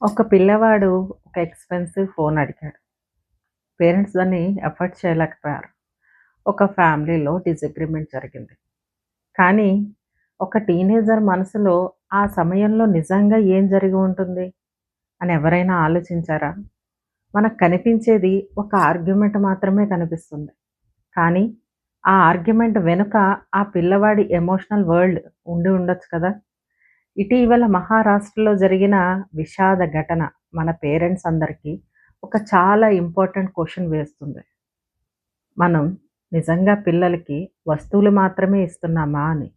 ఒక పిల్లవాడు ఒక ఎక్స్‌పెన్సివ్ ఫోన్ అడిగాడు. పేరెంట్స్ దాన్ని ఎఫర్డ్ చేయలేకపోయారు. ఒక ఫ్యామిలీలో డిసగ్రీమెంట్ జరిగింది. కానీ ఒక టీనేజర్ మనసులో ఆ సమయంలో నిజంగా ఏం జరిగి ఉంటుంది అని ఎవరైనా ఆలోచించారా? మనకు కనిపించేది ఒక ఆర్గ్యుమెంట్ మాత్రమే కనిపిస్తుంది. కానీ ఆ ఆర్గ్యుమెంట్ వెనుక ఆ పిల్లవాడి ఎమోషనల్ వరల్డ్ ఉండి ఉండొచ్చు కదా! ఇటీవల మహారాష్ట్రలో జరిగిన విషాద ఘటన మన పేరెంట్స్ అందరికీ ఒక చాలా ఇంపార్టెంట్ క్వశ్చన్ వేస్తుంది. మనం నిజంగా పిల్లలకి వస్తువులు మాత్రమే ఇస్తున్నామా అని?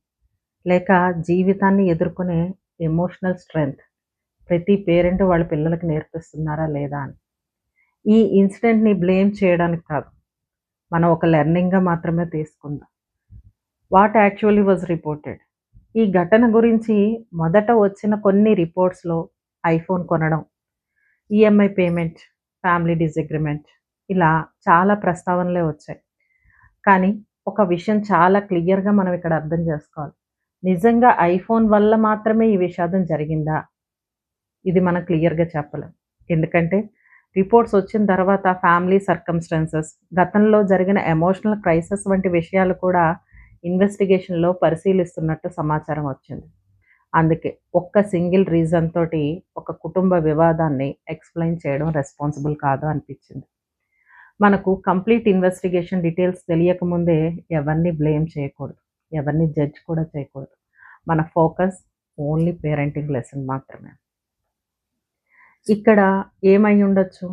లేక జీవితాన్ని ఎదుర్కొనే ఎమోషనల్ స్ట్రెంగ్త్ ప్రతి పేరెంట్ వాళ్ళ పిల్లలకి నేర్పిస్తున్నారా లేదా అని? ఈ ఇన్సిడెంట్‌ని బ్లేమ్ చేయడానికి కాదు. మనం ఒక లెర్నింగ్‌గా మాత్రమే తీసుకుందాం. What actually was reported. ఈ ఘటన గురించి మొదట వచ్చిన కొన్ని రిపోర్ట్స్‌లో ఐఫోన్ కొనడం, ఈఎంఐ పేమెంట్, ఫ్యామిలీ డిసగ్రీమెంట్ ఇలా చాలా ప్రస్తావనలే వచ్చాయి. కానీ ఒక విషయం చాలా క్లియర్‌గా మనం ఇక్కడ అర్థం చేసుకోవాలి. నిజంగా ఐఫోన్ వల్ల మాత్రమే ఈ విషాదం జరిగిందా? ఇది మనం క్లియర్‌గా చెప్పలేం. ఎందుకంటే రిపోర్ట్స్ వచ్చిన తర్వాత ఫ్యామిలీ సర్కమ్‌స్టాన్సెస్, గతంలో జరిగిన ఎమోషనల్ క్రైసిస్ వంటి విషయాలు కూడా ఇన్వెస్టిగేషన్‌లో పరిశీలిస్తున్నట్టు సమాచారం వచ్చింది. అందుకే ఒక్క సింగిల్ రీజన్ తోటి ఒక కుటుంబ వివాదాన్ని ఎక్స్‌ప్లెయిన్ చేయడం రెస్పాన్సిబుల్ కాదు అనిపించింది. మనకు కంప్లీట్ ఇన్వెస్టిగేషన్ డీటెయిల్స్ తెలియకముందే ఎవరిని బ్లేమ్ చేయకూడదు. ఎవరిని జడ్జ్ కూడా చేయకూడదు. మన ఫోకస్ ఓన్లీ పేరెంటింగ్ లెసన్ మాత్రమే. ఇక్కడ ఏమై ఉండొచ్చు?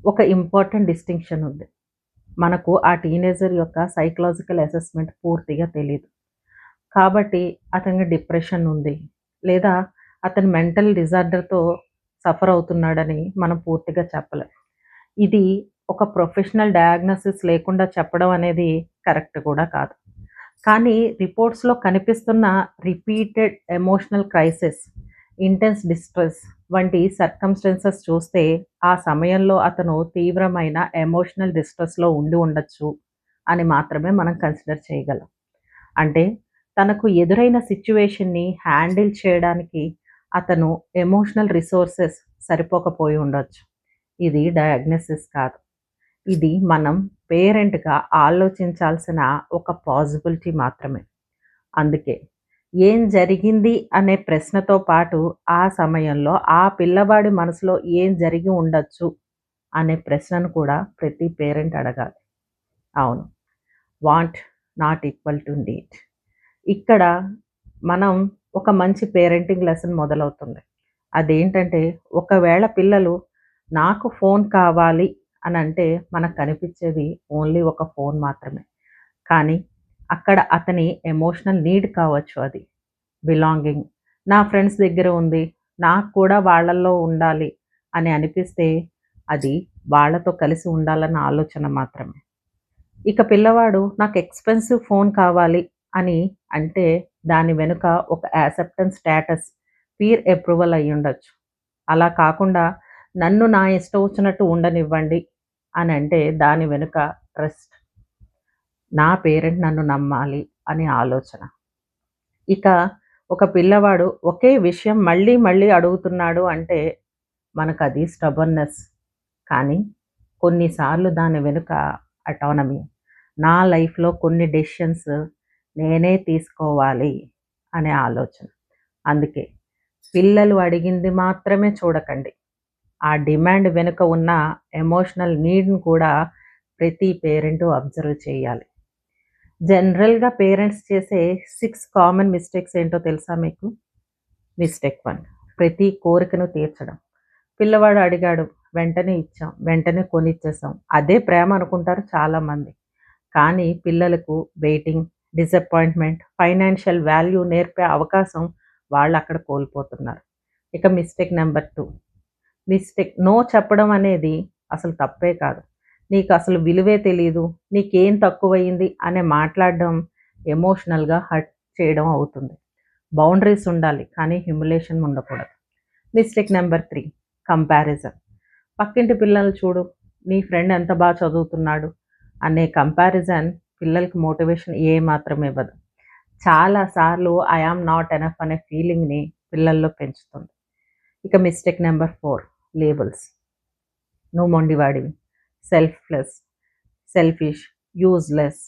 ఒక ఇంపార్టెంట్ డిస్టింక్షన్ ఉంది. మనకు ఆ టీనేజర్ యొక్క సైకలాజికల్ అసెస్మెంట్ పూర్తిగా తెలీదు. కాబట్టి అతనికి డిప్రెషన్ ఉంది. లేదా అతను మెంటల్ డిజార్డర్‌తో సఫర్ అవుతున్నాడని మనం పూర్తిగా చెప్పలేం. ఇది ఒక ప్రొఫెషనల్ డయాగ్నోసిస్ లేకుండా చెప్పడం అనేది కరెక్ట్ కూడా కాదు. కానీ రిపోర్ట్స్‌లో కనిపిస్తున్న repeated emotional crisis, intense distress వంటి సర్కమ్‌స్టాన్సెస్ చూస్తే ఆ సమయంలో అతను తీవ్రమైన ఎమోషనల్ డిస్ట్రెస్‌లో ఉండి ఉండొచ్చు అని మాత్రమే మనం కన్సిడర్ చేయగలం. అంటే తనకు ఎదురైన సిట్యుయేషన్‌ని హ్యాండిల్ చేయడానికి అతను ఎమోషనల్ రిసోర్సెస్ సరిపోకపోయి ఉండొచ్చు. ఇది డయాగ్నోసిస్ కాదు. ఇది మనం పేరెంట్‌గా ఆలోచించాల్సిన ఒక పాజిబిలిటీ మాత్రమే. అందుకే ఏం జరిగింది అనే ప్రశ్నతో పాటు ఆ సమయంలో ఆ పిల్లవాడి మనసులో ఏం జరిగి ఉండొచ్చు అనే ప్రశ్నను కూడా ప్రతి పేరెంట్ అడగాలి. అవును. Want not equal to need. ఇక్కడ మనం ఒక మంచి పేరెంటింగ్ లెసన్ మొదలవుతుంది. అదేంటంటే ఒకవేళ పిల్లలు నాకు ఫోన్ కావాలి అనంటే మనకు కనిపించేది ఓన్లీ ఒక ఫోన్ మాత్రమే. కానీ అక్కడ అతని ఎమోషనల్ నీడ్ కావచ్చు అది. బిలాంగింగ్. నా ఫ్రెండ్స్ దగ్గర ఉంది. నాకు కూడా వాళ్ళల్లో ఉండాలి అని అనిపిస్తే అది వాళ్ళతో కలిసి ఉండాలన్న ఆలోచన మాత్రమే. ఇక పిల్లవాడు నాకు ఎక్స్‌పెన్సివ్ ఫోన్ కావాలి అని అంటే దాని వెనుక ఒక యాక్సెప్టెన్స్ స్టేటస్, పీర్ అప్రూవల్ అయ్యుండొచ్చు. అలా కాకుండా నన్ను నా ఇష్టం వచ్చినట్టు ఉండనివ్వండి అనంటే దాని వెనుక ట్రస్ట్. నా పేరెంట్ నన్ను నమ్మాలి అనే ఆలోచన. ఇక ఒక పిల్లవాడు ఒకే విషయం మళ్ళీ మళ్ళీ అడుగుతున్నాడు అంటే మనకది స్టబర్నెస్. కానీ కొన్నిసార్లు దాని వెనుక అటానమీ. నా లైఫ్‌లో కొన్ని డెసిషన్స్ నేనే తీసుకోవాలి అనే ఆలోచన. అందుకే పిల్లలు అడిగింది మాత్రమే చూడకండి. ఆ డిమాండ్ వెనుక ఉన్న ఎమోషనల్ నీడ్‌ని కూడా ప్రతి పేరెంటు అబ్జర్వ్ చేయాలి. జనరల్‌గా పేరెంట్స్ చేసే 6 కామన్ మిస్టేక్స్ ఏంటో తెలుసా మీకు? మిస్టేక్ 1, ప్రతి కోరికను తీర్చడం. పిల్లవాడు అడిగాడు, వెంటనే ఇచ్చాం. వెంటనే కొనిచ్చేసాం. అదే ప్రేమ అనుకుంటారు చాలామంది. కానీ పిల్లలకు వెయిటింగ్, డిసప్పాయింట్‌మెంట్, ఫైనాన్షియల్ వాల్యూ నేర్పే అవకాశం వాళ్ళక్కడ కోల్పోతున్నారు. ఇక మిస్టేక్ నంబర్ 2, నో చెప్పడం అనేది అసలు తప్పే కాదు. నీకసలు విలువే తెలీదు, నీకేం తక్కువయింది అని మాట్లాడడం ఎమోషనల్‌గా హర్ట్ చేయడం అవుతుంది. బౌండరీస్ ఉండాలి. కానీ హ్యూమిలియేషన్ ఉండకూడదు. Mistake number 3, comparison. పక్కింటి పిల్లలు చూడు, నీ ఫ్రెండ్ ఎంత బా చదువుతున్నాడు అనే కంపారిజన్ పిల్లలకి మోటివేషన్ ఏమాత్రం ఇవ్వదు. చాలా సార్లు ఐ యామ్ నాట్ ఎనఫ్ అనే ఫీలింగ్‌ని పిల్లల్లో పెంచుతుంది. ఇక మిస్టేక్ నెంబర్ 4, లేబుల్స్. నువ్వు మొండివాడివి, సెల్ఫ్‌లెస్, సెల్ఫిష్, యూజ్‌లెస్,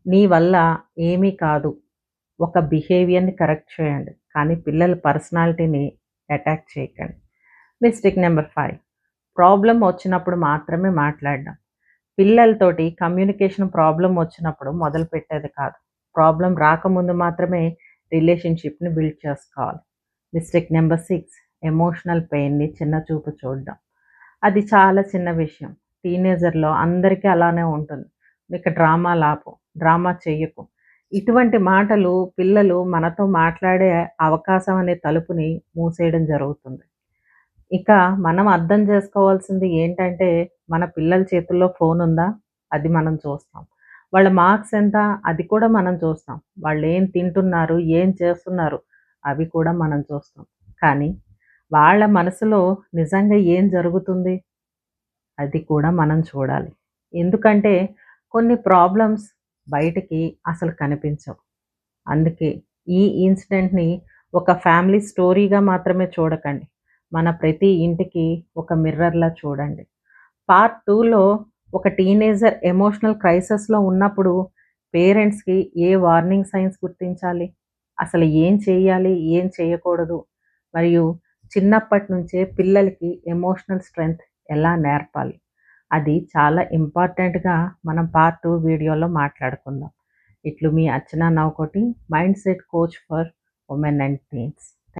నీ వల్ల ఏమీ కాదు. ఒక బిహేవియర్‌ని కరెక్ట్ చేయండి. కానీ పిల్లల పర్సనాలిటీని అటాక్ చేయకండి. మిస్టేక్ నెంబర్ 5, ప్రాబ్లమ్ వచ్చినప్పుడు మాత్రమే మాట్లాడడం. పిల్లలతోటి కమ్యూనికేషన్ ప్రాబ్లమ్ వచ్చినప్పుడు మొదలుపెట్టేది కాదు. ప్రాబ్లమ్ రాకముందు మాత్రమే రిలేషన్‌షిప్‌ని బిల్డ్ చేసుకోవాలి. మిస్టేక్ నెంబర్ 6, ఎమోషనల్ పెయిన్‌ని చిన్న చూపు చూడడం. అది చాలా చిన్న విషయం. టీనేజర్‌లో అందరికీ అలానే ఉంటుంది. ఇక డ్రామాలాపు, డ్రామా చెయ్యకు. ఇటువంటి మాటలు పిల్లలు మనతో మాట్లాడే అవకాశం అనే తలుపుని మూసేయడం జరుగుతుంది. ఇక మనం అర్థం చేసుకోవాల్సింది ఏంటంటే, మన పిల్లల చేతుల్లో ఫోనుందా? అది మనం చూస్తాం. వాళ్ళ మార్క్స్ ఎంత? అది కూడా మనం చూస్తాం. వాళ్ళేం తింటున్నారు? ఏం చేస్తున్నారు? అవి కూడా మనం చూస్తాం. కానీ వాళ్ళ మనసులో నిజంగా ఏం జరుగుతుంది? అది కూడా మనం చూడాలి. ఎందుకంటే కొన్ని ప్రాబ్లమ్స్ బయటికి అసలు కనిపించవు. అందుకే ఈ ఇన్సిడెంట్‌ని ఒక ఫ్యామిలీ స్టోరీగా మాత్రమే చూడకండి. మన ప్రతి ఇంటికి ఒక మిర్రర్‌లా చూడండి. పార్ట్ 2లో ఒక టీనేజర్ ఎమోషనల్ క్రైసిస్‌లో ఉన్నప్పుడు పేరెంట్స్‌కి ఏ వార్నింగ్ సైన్స్ గుర్తించాలి? అసలు ఏం చేయాలి? ఏం చేయకూడదు? మరియు చిన్నప్పటి నుంచే పిల్లలకి ఎమోషనల్ స్ట్రెంగ్త్ ఎలా నేర్పాలి? అది చాలా ఇంపార్టెంట్‌గా మనం పార్ట్ 2 వీడియోలో మాట్లాడుకుందాం. ఇట్లు మీ Archana Naukoti, mindset coach for women and teens.